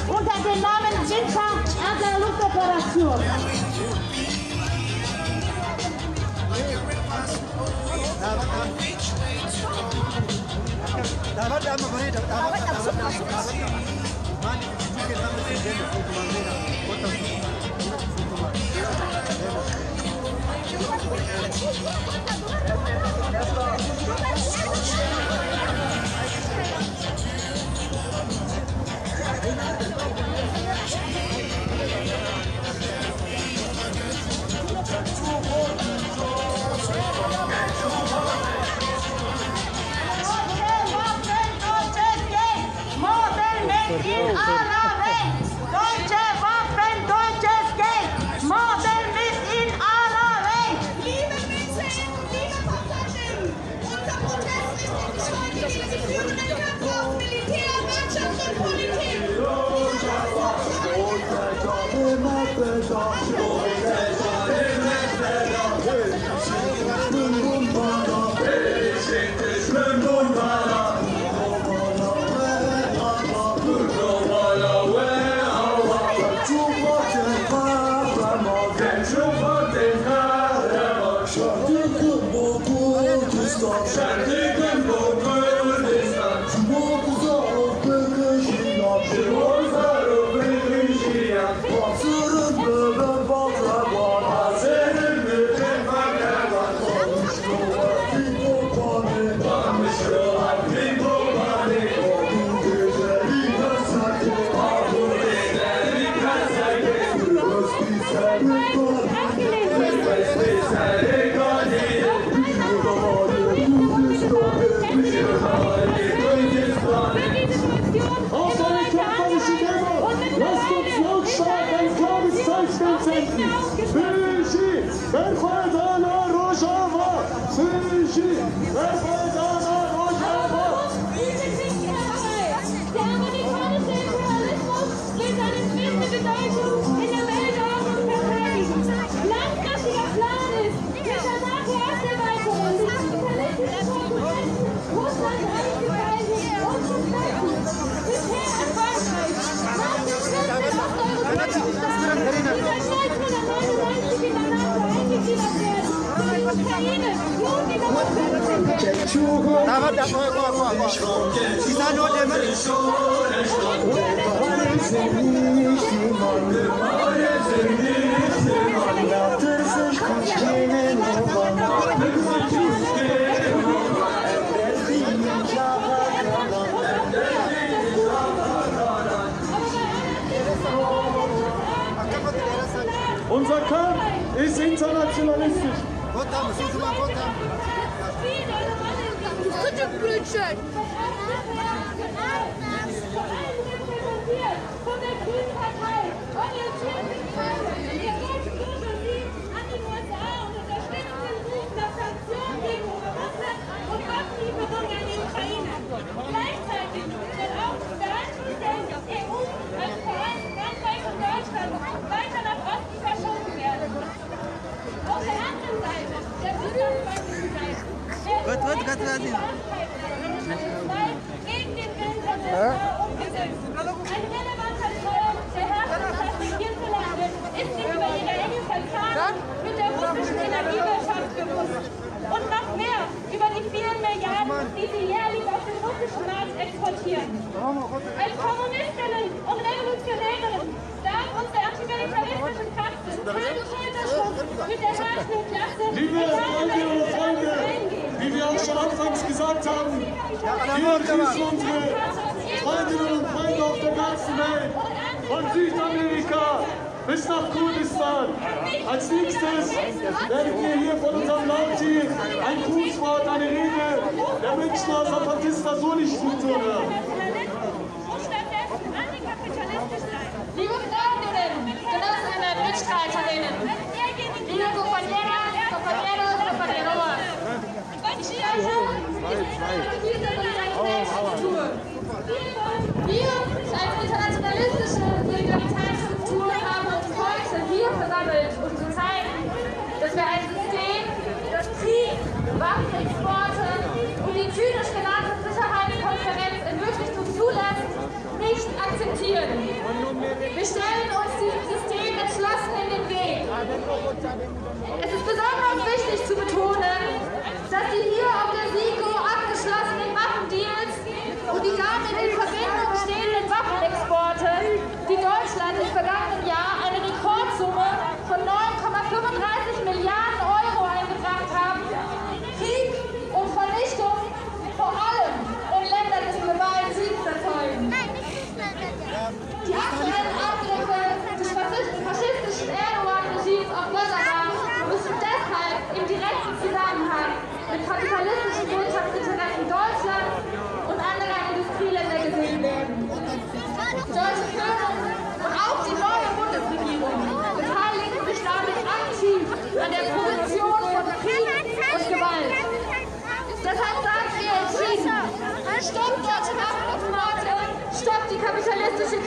Unter dem Namen Winter-Luftoperation. Unser Kampf ist internationalistisch. Mit der russischen Energiewirtschaft gewusst. Und noch mehr über die vielen Milliarden, die sie jährlich auf den russischen Markt exportieren. Als Kommunistinnen und Revolutionärinnen darf unsere antimilitaristischen Kräfte keinen Schulterschluss mit der herrschenden Klasse Liebe Freundinnen und Freunde, wie wir auch schon anfangs gesagt haben, wir grüßen unsere Freundinnen und Freunde auf der ganzen Welt, von Südamerika bis nach Kurdistan. Als nächstes werden wir hier von unserem Lauti ein Grußwort, eine Rede der Münchner Zapatista Soli-Struktur hören. Liebe Freundinnen, Genossinnen, Mitstreiterinnen, liebe Compañeros, compañeros, wir als internationalistische Solidaritätsstruktur haben uns heute hier versammelt, um zu zeigen, dass wir ein System, das Krieg, Waffenexporte und die zynisch genannte Sicherheitskonferenz in wirklich zu akzeptieren. Wir stellen uns diesem System entschlossen in den Weg. Es ist besonders wichtig zu betonen, dass die hier auf der SIKO abgeschlossenen Waffendeals und die damit in Verbindung stehenden Waffenexporte, die Deutschland im vergangenen Jahr eine Rekordsumme von 9,35 Milliarden Euro eingebracht haben, Krieg und Vernichtung vor allem in Ländern des globalen Südens erzeugen. Die aktuellen Angriffe des faschistischen Erdogan-Regimes auf Rojava müssen deshalb im direkten Zusammenhang mit kapitalistischen Wirtschaftsinteressen Deutschlands und anderer Industrieländer gesehen werden. Deutsche Firmen und auch die neue Bundesregierung beteiligen sich damit aktiv an der Promotion von Krieg und Gewalt. Deshalb sagen wir entschieden, stoppt deutsche Waffenexporte, stoppt die kapitalistische